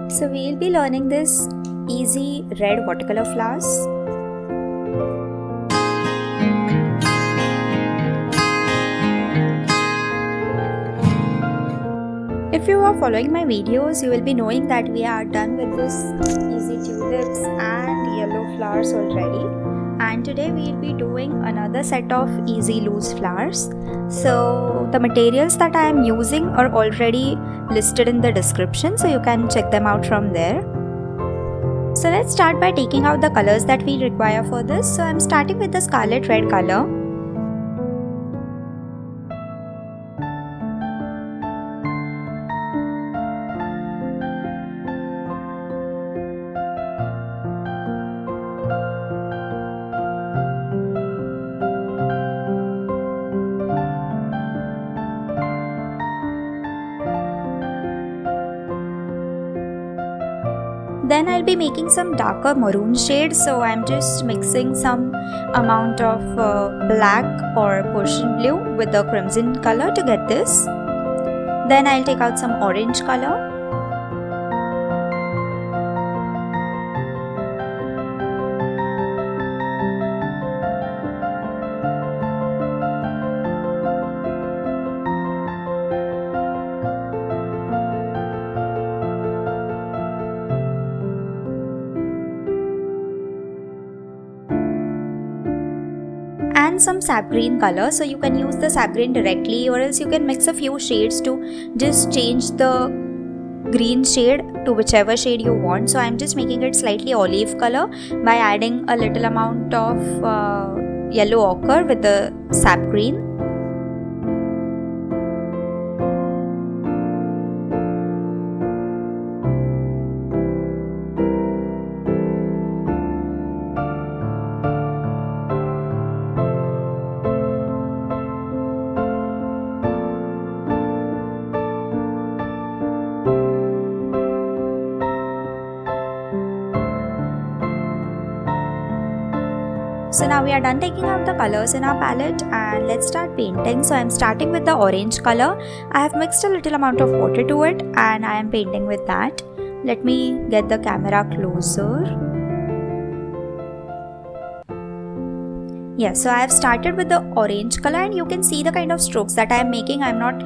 So we'll be learning this easy red watercolor flowers. If you are following my videos, you will be knowing that we are done with this easy tulips and yellow flowers already. And today we will be doing another set of easy loose flowers. So the materials that I am using are already listed in the description, so you can check them out from there. So let's start by taking out the colors that we require for this. So I'm starting with the scarlet red color. Then I'll be making some darker maroon shades, so I'm just mixing some amount of black or Persian blue with the crimson color to get this. Then I'll take out some orange color. And some sap green color, so you can use the sap green directly, or else you can mix a few shades to just change the green shade to whichever shade you want. So I'm just making it slightly olive color by adding a little amount of yellow ochre with the sap green. So now we are done taking out the colors in our palette, and let's start painting. So I'm starting with the orange color. I have mixed a little amount of water to it and I am painting with that. Let me get the camera closer. Yeah, so I have started with the orange color, and you can see the kind of strokes that I am making. I am not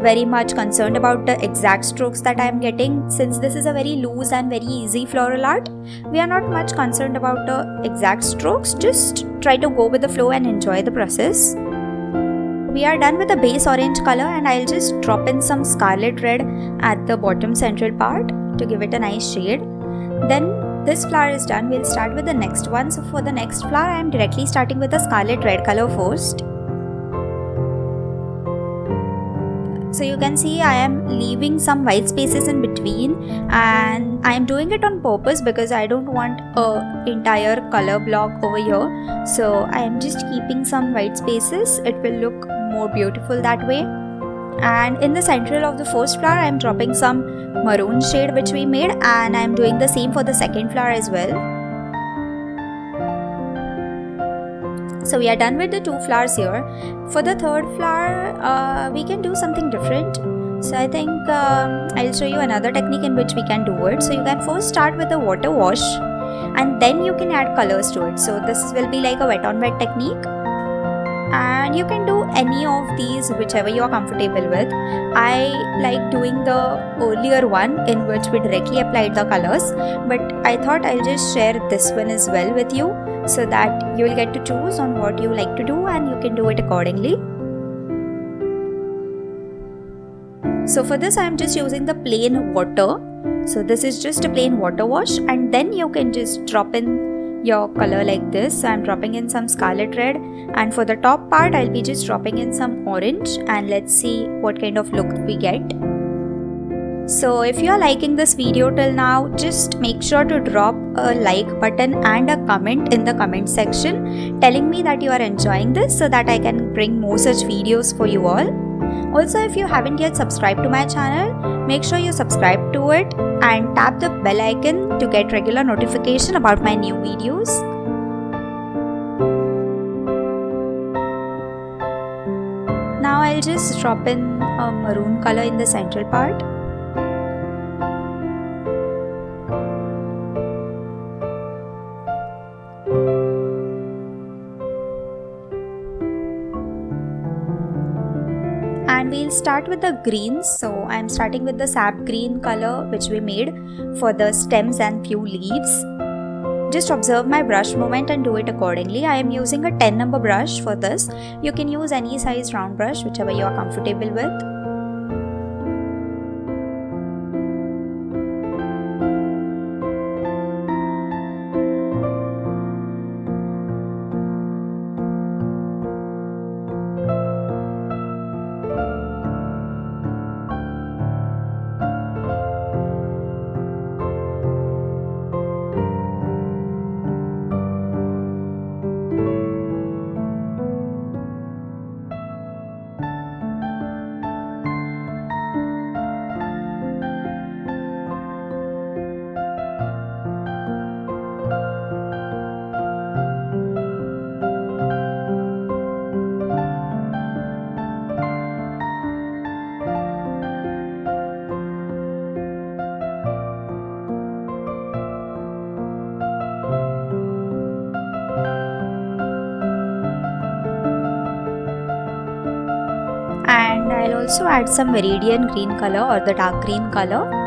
very much concerned about the exact strokes that I am getting, since this is a very loose and very easy floral art. We are not much concerned about the exact strokes, just try to go with the flow and enjoy the process. We are done with the base orange color, and I'll just drop in some scarlet red at the bottom central part to give it a nice shade. Then this flower is done, we'll start with the next one. So for the next flower, I am directly starting with the scarlet red color first. So you can see I am leaving some white spaces in between, and I am doing it on purpose because I don't want an entire color block over here. So I am just keeping some white spaces. It will look more beautiful that way. And in the central of the first flower, I am dropping some maroon shade which we made, and I am doing the same for the second flower as well. So we are done with the two flowers here. For the third flower, we can do something different. So I think I'll show you another technique in which we can do it. So you can first start with the water wash, and then you can add colors to it. So this will be like a wet on wet technique. And you can do any of these, whichever you are comfortable with. I like doing the earlier one in which we directly applied the colors, but I thought I'll just share this one as well with you, so that you will get to choose on what you like to do and you can do it accordingly. So for this I am just using the plain water. So this is just a plain water wash, and then you can just drop in your color like this. So I'm dropping in some scarlet red, and for the top part I'll be just dropping in some orange, and let's see what kind of look we get. So if you are liking this video till now, just make sure to drop a like button and a comment in the comment section telling me that you are enjoying this, so that I can bring more such videos for you all. Also, if you haven't yet subscribed to my channel, make sure you subscribe to it and tap the bell icon to get regular notification about my new videos. Now I'll just drop in a maroon color in the central part. let's start with the greens. So I'm starting with the sap green color which we made for the stems and few leaves. Just observe my brush movement and do it accordingly. I am using a 10 number brush for this. You can use any size round brush, whichever you are comfortable with. And I'll also add some meridian green color or the dark green color.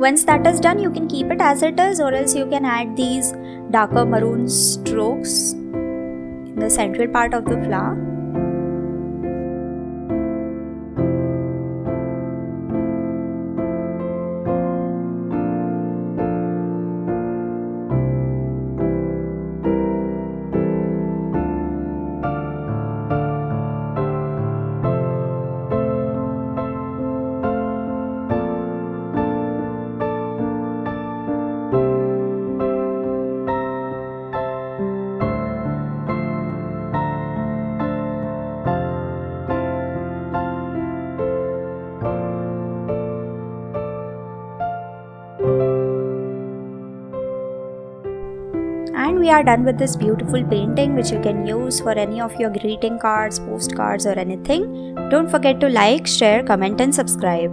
Once that is done, you can keep it as it is, or else you can add these darker maroon strokes in the central part of the flower. And we are done with this beautiful painting, which you can use for any of your greeting cards, postcards or anything. Don't forget to like, share, comment and subscribe.